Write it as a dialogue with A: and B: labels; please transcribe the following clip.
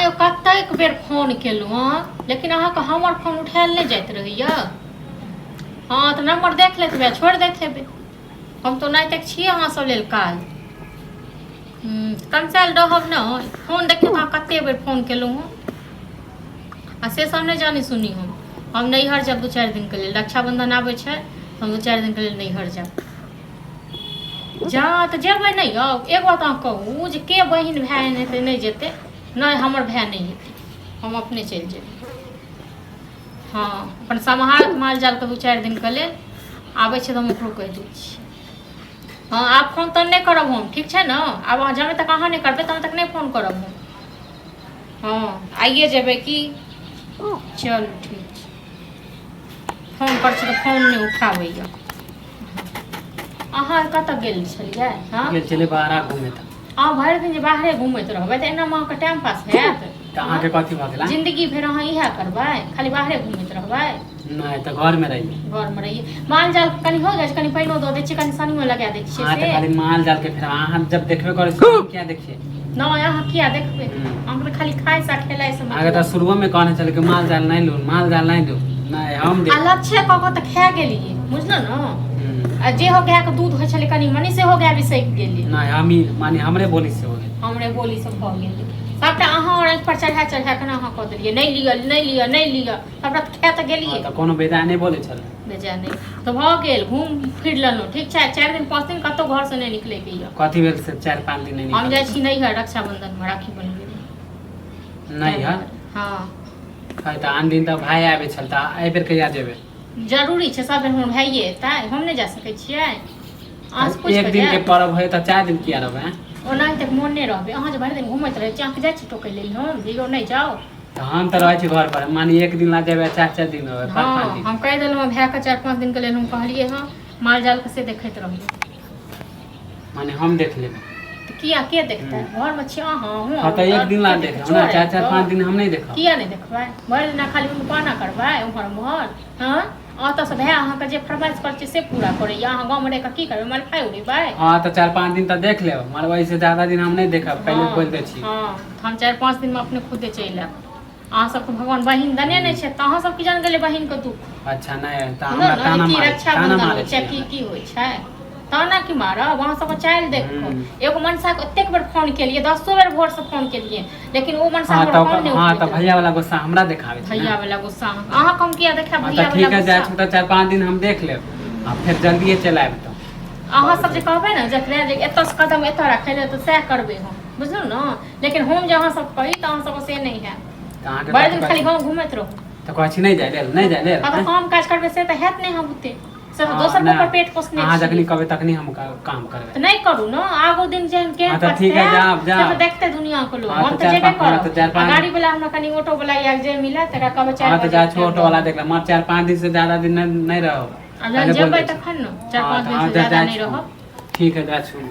A: यौ कतेक बेर फोन केलहुँ लेकिन अहाँके हमर फोन उठायल नहीं जाइत रहैया। हाँ तो नंबर देख लेते बे छोड़ देते बे। हम तो नहीं तक छिए अहाँ सब लेल काल। कंसाल रहब नहीं फोन देखिए तो कते बेर फोन केलहुँ आ से सब नहीं जानी सुनी हम नैहर जब 2-4 दिन के लिए रक्षाबंधन आवे छे हम 2-4 दिन के लिए नैहर जाब जा तो जेबै नहीं यौ। एक बात अहाँ कहू जे के बहिन भाय हेतै नहीं जेतै नहीं हमर भाय नहीं हेतै हम अपने चलि जेबै। हाँ अपन सम्हार माल जाल के 2-4 दिन के लेल आबै छै तो हम ओकरो कहि दै छी। हाँ आप फोन तो नहीं करब हम ठीक है ना। आब अहाँ जब तक अहाँ नहीं करबै तब तक नहीं फोन करब हम। हाँ आइए जेबै की चल ठीक फोन कर तो फोन नहीं उठाबैया। अहाँ कतऽ गेल छलियै? हाँ
B: गेल छलियै बाहर घूमे त।
A: अहाँ भरि दिन जे बाहरे घूमैत रहबै तऽ एना अहाँके टाइम पास हैत?
B: त अहाँके कथी भऽ गेल?
A: जिंदगी भरि अहाँ इएह करबै खाली बाहरे घूमैत रहबै?
B: नहीं त घर में रहिए।
A: घर में रहिए माल जाल कनी हो जाइ छै कनी पानिओ दऽ दै छियै कनी सानियो लगा दै छियै
B: हाँ
A: से।
B: त खाली माल जाल के फिर अहाँ जब देखबे करै छी क्या देखिए
A: नहीं अहाँ किया देखबै अहाँ तो खाली खाइ सा खेलाइ से
B: आगे त शुरू में कहने चले कि माल जाल नहीं लू माल जाल नहीं दू नहीं हम दे
A: अलग कऽ कऽ तऽ खा गेलियै बुझलौ न। आ जे हो गया के दूध होइ छलै कनी मनी से हो गया बिसैक गेलियै।
B: नहीं हम ही माने हमरे बोली से हो गेल
A: हमरे बोली से भऽ गेलै सबटा अहाँ आँखि पर चढ़ा चढ़ा के अहाँ कह देलियै नहीं लिअ नहीं लिअ नहीं लिअ सबटा खा तऽ गेलियै।
B: त कोनो बेटा नहीं बोले छल
A: बेजा नहीं तो भऽ गेल घूम फिर लेलहुँ ठीक छै। 4 दिन 5 दिन कतौ घर से नहीं निकले के यऽ।
B: कथी भेल से 4-5 दिन नहीं
A: हम जाइ छी नैहर रक्षाबंधन में राखी बनबै
B: नहीं है।
A: हाँ
B: है त आन दिन त भाई आबे छल त एहि बेर कहिया जेबे?
A: जरूरी छै सब हमर भाइये एतै हम नहीं जा सकै छियै? अहाँ से पूछ
B: एक दिन के पर्व है त 4 दिन किया रहबे?
A: ओनाहि तक मोन नहीं रहबे अहाँ जे भरि दिन घूमैत रहै छी अहाँ जाइ छी टोकै लेल हम दियो नहीं जाओ।
B: त हम त रहै छी घर पर मानी एक दिन ला जेबे 4-4 दिन रहबे 5-5
A: हाँ
B: दिन।
A: हम कह देलहुँ भाई के 4-5 दिन के लेल हम कहलिए हाँ माल जाल के से देखैत रहबै
B: माने हम देख लेबे
A: तो किया के देखतै घर में छी अहाँ हूँ।
B: हाँ त एक दिन ला देख ना 4-4-5 दिन हम नहीं देखब।
A: किया नहीं देखबै भरि दिन खाली हम पाना करबै उम्हर उम्हर। हाँ अतऽ से भाई अहाँके जे फरमाइश करै छै से पूरा करैया अहाँ गाँव में रहि कऽ की करबै मलफाइ उड़ेबै?
B: हाँ तो 4-5 दिन तक देख ले मरवाई से ज्यादा दिन हम नहीं देखब पहले बोल दे छी।
A: हाँ हम 4-5 दिन में अपने खुदे चलि आयब। अहाँ सबके भगवान बहिन देने नहीं छै तऽ अहाँ सब की जान गेलियै बहिन के दुख।
B: अच्छा नहीं त हमरा ताना मारे
A: रक्षाबंधन होइ छै की होइ छै ताना की मारब अहाँ सबके चालि देख कऽ। एगो मनसा के एतेक बेर फोन केलियै 10 बेर भोर से फोन केलियै लेकिन ओ मनसा हमर फोन नहीं
B: हाँ त भैया वाला गुस्सा हमरा देखावे छै।
A: भैया वाला गुस्सा अहाँ कम किया देखा भैया वाला
B: ठीक है जाय
A: गुस्सा।
B: छ त 4-5 दिन हम देख लेब आ फिर जल्दी चल आयब त।
A: अहाँ सब जे कहबै ने जकरा जे एतऽ से कदम एतऽ रखै ले तऽ सएह करबै हम बुझलहुँ न। लेकिन हम जे अहाँ सब कही तऽ अहाँ सबके से नहीं है बड़े दिन खाली गाँव घूमैत रहू
B: त कहै छी नहीं जाय लेल नहीं जाय लेल
A: काम काज करबै से तऽ हैत नहीं हम बुते से दोसर पर पेट पोसने
B: अहाँ जखनी कहबै तखनी हम काम करबै
A: तऽ नहीं करू न आगो दिन जे केहन
B: त ठीक है जाब
A: से तो देखते दुनिया के लोग हम तो जेबे करब। गाड़ी वाला हमरा कनी ऑटो वाला या जे मिले तकरा कहबै 4
B: बजे जा छोटो वाला देख ले मर 4-5 दिन से ज्यादा दिन नहीं रहब।
A: अगर जेबै तखन न 4-5 दिन से ज्यादा नहीं रहब।
B: ठीक है जा छोड़